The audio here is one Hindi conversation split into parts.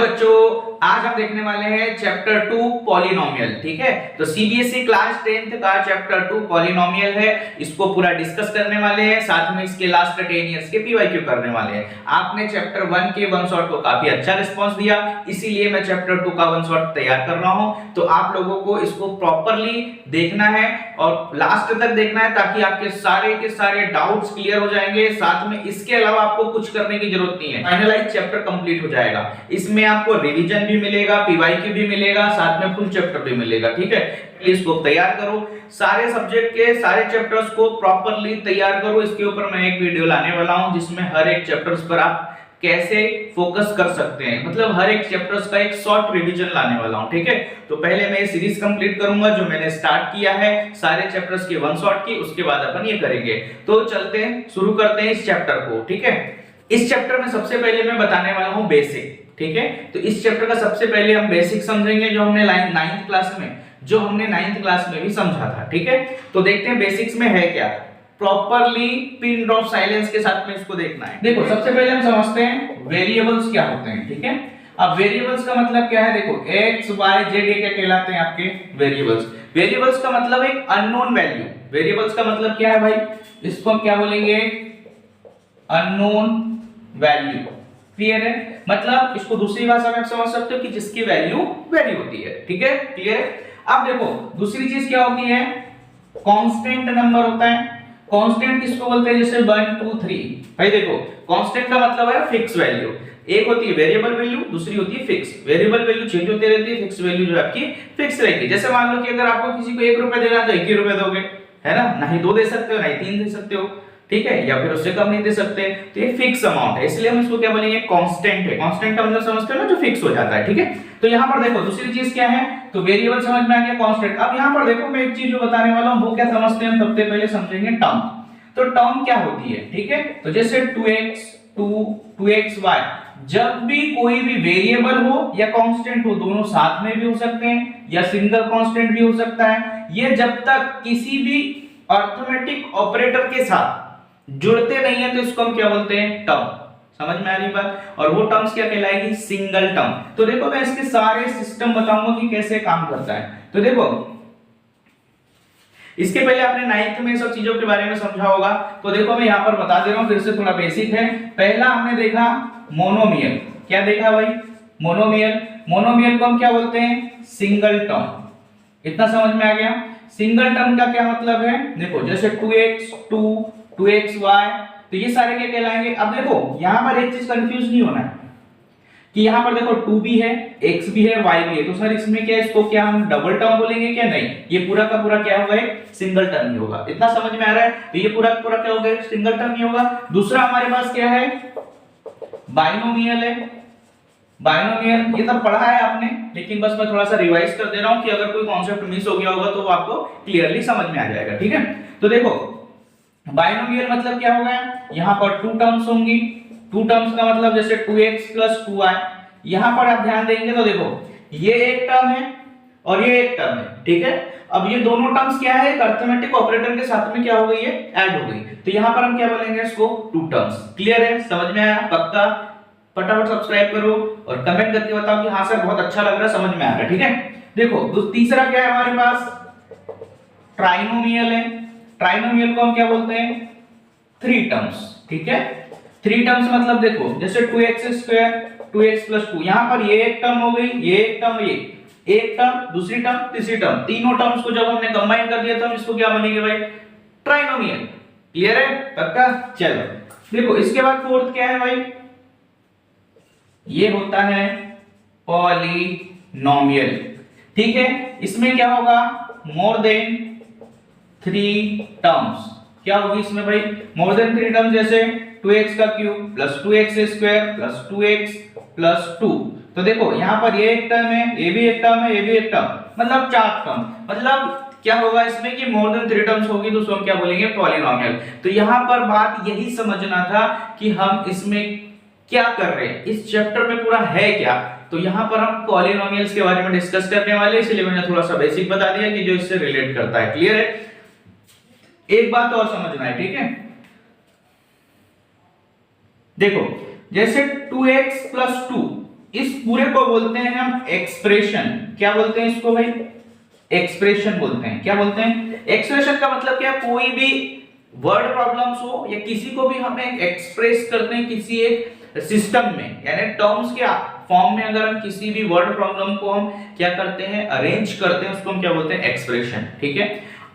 बच्चों आज हम देखने वाले हैं चैप्टर 2 पॉलिनोमियल। ठीक है, तो सीबीएसई क्लास 10th का चैप्टर 2 पॉलिनोमियल है, इसको पूरा डिस्कस करने वाले हैं। साथ में इसके लास्ट 10 इयर्स के पीवाईक्यू करने वाले हैं। आपने चैप्टर 1 के वन शॉट को काफी अच्छा रिस्पांस दिया, इसीलिए मैं चैप्टर 2 का वन शॉट तैयार कर रहा हूं। तो आप लोगों को इसको प्रॉपर्ली देखना है और लास्ट तक देखना है, ताकि आपके सारे के सारे डाउट्स क्लियर हो जाएंगे। साथ में इसके अलावा आपको कुछ करने की जरूरत नहीं है, फाइनलाइज चैप्टर कंप्लीट हो जाएगा। इसमें आपको रिवीजन भी मिलेगा, पीवाईक्यू भी मिलेगा, साथ में फुल चैप्टर भी मिलेगा। ठीक है, प्लीज को तैयार करो, सारे सब्जेक्ट के सारे चैप्टर्स को प्रॉपर्ली तैयार करो। इसके ऊपर मैं एक वीडियो लाने वाला हूं, जिसमें हर एक चैप्टर्स पर आप कैसे फोकस कर सकते हैं, मतलब हर एक चैप्टर्स का एक शॉर्ट रिवीजन लाने वाला हूं। ठीक है, तो पहले मैं ये सीरीज कंप्लीट करूंगा जो मैंने स्टार्ट किया है सारे चैप्टर्स के वन शॉट की, उसके बाद अपन ये करेंगे। तो चलते हैं, शुरू करते हैं इस चैप्टर को। ठीक है, इस चैप्टर में सबसे पहले मैं बताने वाला हूं बेसिक। ठीक है, तो इस चैप्टर का सबसे पहले हम बेसिक समझेंगे, जो हमने 9th क्लास में भी समझा था। ठीक है, तो देखते हैं बेसिक्स में है क्या। प्रॉपर्ली पिन ड्रॉप साइलेंस के साथ में इसको देखना है। देखो, सबसे पहले हम समझते हैं वेरिएबल्स क्या होते हैं। ठीक है, अब वेरिएबल्स का मतलब क्या है, देखो x y z ये क्या कहलाते हैं आपके वेरिएबल्स। वेरिएबल्स का मतलब एक अननोन वैल्यू। वेरिएबल्स का मतलब क्या है भाई, इसको हम क्या बोलेंगे, अननोन वैल्यू। क्लियर है, मतलब इसको दूसरी भाषा में आप समझ सकते हो कि जिसकी वैल्यू वेरी होती है। ठीक है, क्लियर है। अब देखो दूसरी चीज क्या होती है, कांस्टेंट नंबर होता है। कांस्टेंट किसको बोलते हैं, जैसे 1 2 3। भाई देखो, कांस्टेंट का मतलब है फिक्स वैल्यू। एक होती है वेरिएबल वैल्यू, दूसरी होती है फिक्स। वेरिएबल वैल्यू चेंज होती रहती है, फिक्स वैल्यू जो आपकी फिक्स रहेगी। जैसे मान लो कि अगर आपको किसी को 1 रुपया देना है तो 1 ही रुपया दोगे, है ना, ना ही 2 दे सकते हो, ना ही 3 दे सकते हो। ठीक है, या फिर उससे कम नहीं दे सकते। तो ये फिक्स अमाउंट है, इसलिए हम इसको क्या बोलेंगे, कांस्टेंट है। कांस्टेंट का मतलब समझते हो ना, जो फिक्स हो जाता है। ठीक है, तो यहां पर देखो दूसरी चीज क्या है, तो वेरिएबल समझ में आ गया, कांस्टेंट। अब यहां पर देखो मैं एक चीज जो बताने वाला हूं वो क्या समझते हैं, सबसे पहले समझेंगे टर्म। तो टर्म क्या होती है, ठीक है, तो जैसे 2xy, जब भी कोई भी वेरिएबल हो या कांस्टेंट हो, दोनों साथ में भी हो सकते हैं या सिंगल कांस्टेंट भी हो सकता है। ये जब तक किसी भी अरिथमेटिक ऑपरेटर के साथ जुड़ते नहीं है तो इसको हम क्या बोलते हैं, टर्म। समझ में आ रही बात, और वो टर्म्स क्या कहलाएगी, सिंगल टर्म। तो देखो मैं इसके सारे सिस्टम बताऊंगा कि कैसे काम करता है। तो देखो, इसके पहले आपने 9th में सब चीजों के बारे में समझा होगा, तो देखो मैं यहां पर बता दे रहा हूं, फिर से थोड़ा बेसिक है। पहला हमने देखा मोनोमियल। क्या देखा भाई, मोनोमियल। मोनोमियल को हम क्या बोलते हैं, सिंगल टर्म। इतना समझ में आ गया। सिंगल टर्म का क्या मतलब है, देखो जैसे 2xy, तो ये सारे क्या कहलाएंगे। अब देखो यहां पर एक चीज कंफ्यूज नहीं होना है कि यहां पर देखो 2 भी है, x भी है, y भी है, तो सर इसमें क्या है, इसको क्या हम डबल टर्म बोलेंगे क्या, नहीं, ये पूरा का पूरा क्या होगा, एक सिंगल टर्म ही होगा। इतना समझ में आ रहा है, तो ये पूरा का पूरा क्या होगा, सिंगल टर्म ही होगा। दूसरा हमारे पास क्या है, बाइनोमियल है। बाइनोमियल ये सब पढ़ा है आपने, लेकिन बस मैं थोड़ा सा रिवाइज कर दे रहा हूं कि अगर कोई कॉन्सेप्ट मिस हो गया होगा तो वो आपको क्लियरली समझ में आ जाएगा। ठीक है, तो देखो बाइनोमियल मतलब क्या होगा, यहां पर 2 टर्म्स होंगी। 2 टर्म्स का मतलब जैसे 2x + 2y। यहां पर आप ध्यान देंगे तो देखो ये एक टर्म है और ये एक टर्म है। ठीक है, अब ये दोनों टर्म्स क्या है, एक अरिथमेटिक ऑपरेटर के साथ में क्या हो गई है, ऐड हो गई। तो यहां पर हम क्या बोलेंगे, इसको 2 टर्म्स। क्लियर है, समझ में आया, पक्का। फटाफट सब्सक्राइब करो और कमेंट करके बताओ कि हां सर बहुत अच्छा लग रहा है, समझ में आ रहा है। ठीक है, देखो तीसरा क्या है हमारे पास, ट्राइनोमियल है। ट्राइनोमियल को हम क्या बोलते हैं, 3 टर्म्स। ठीक है, 3 टर्म्स मतलब देखो जैसे 2x², 2x + 2, यहां पर ये एक टर्म हो गई, ये एक टर्म, ये एक टर्म, दूसरी टर्म, तीसरी टर्म, तीनों टर्म्स को जब हमने कंबाइन कर दिया तो हम इसको क्या बनेंगे भाई, ट्राइनोमियल। क्लियर है, पक्का। चलो देखो इसके बाद फोर्थ क्या है भाई, ये होता है पॉलिनोमियल। ठीक है, इसमें क्या होगा, मोर देन 3 टर्म्स। क्या होगी इसमें भाई, मोर देन 3 टर्म्स, जैसे 2x³ + 2x² + 2x + 2। तो देखो यहां पर ये एक टर्म है, ये भी एक टर्म है, ये भी एक टर्म, मतलब 4 टर्म। मतलब क्या होगा इसमें कि मोर देन 3 टर्म्स होगी तो उसको हम क्या बोलेंगे, पॉलिनोमियल। तो यहां पर बात यही समझना था कि हम इसमें क्या कर रहे हैं, इस चैप्टर में पूरा है क्या। तो यहां पर हम पॉलिनोमियल्स के बारे में डिस्कस करने वाले, इसलिए मैंने थोड़ा सा बेसिक बता दिया कि जो इससे रिलेट करता है। क्लियर है, एक बात और समझना है। ठीक है, देखो जैसे 2x + 2, इस पूरे को बोलते हैं हम एक्सप्रेशन। क्या बोलते हैं इसको भाई? एक्सप्रेशन बोलते हैं। क्या बोलते हैं? एक्सप्रेशन का मतलब क्या? कोई भी वर्ड प्रॉब्लम्स हो या किसी को भी हमें एक्सप्रेस करते हैं किसी एक सिस्टम में, यानी टर्म्स के फॉर्म में अगर हम किसी भी वर्ड प्रॉब्लम को हम क्या करते हैं, अरेंज करते हैं, उसको हम क्या बोलते हैं? एक्सप्रेशन। ठीक है।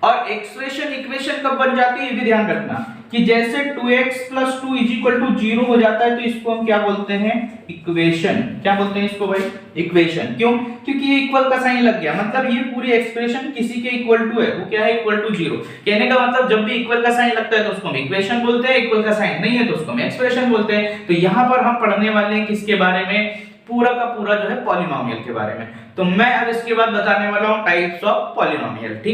और एक्सप्रेशन इक्वेशन कब बन जाती है ये भी ध्यान रखना कि जैसे 2x + 2 = 0 हो जाता है तो इसको हम क्या बोलते हैं? इक्वेशन। क्या बोलते हैं इसको भाई? इक्वेशन। क्यों? क्योंकि ये इक्वल का साइन लग गया, मतलब ये पूरी एक्सप्रेशन किसी के इक्वल टू है, वो क्या है? Equal to 0। कहने का मतलब जब भी इक्वल का साइन लगता है तो उसको हम इक्वेशन बोलते हैं, इक्वल का साइन नहीं है तो उसको हम एक्सप्रेशन बोलते हैं। तो यहां पर हम पढ़ने वाले हैं किसके बारे में? पूरा का पूरा जो है पॉलिनोमियल के बारे में। तो मैं अब इसके बाद बताने वाला हूं टाइप्स ऑफ पॉलिनोमियल। ठीक है।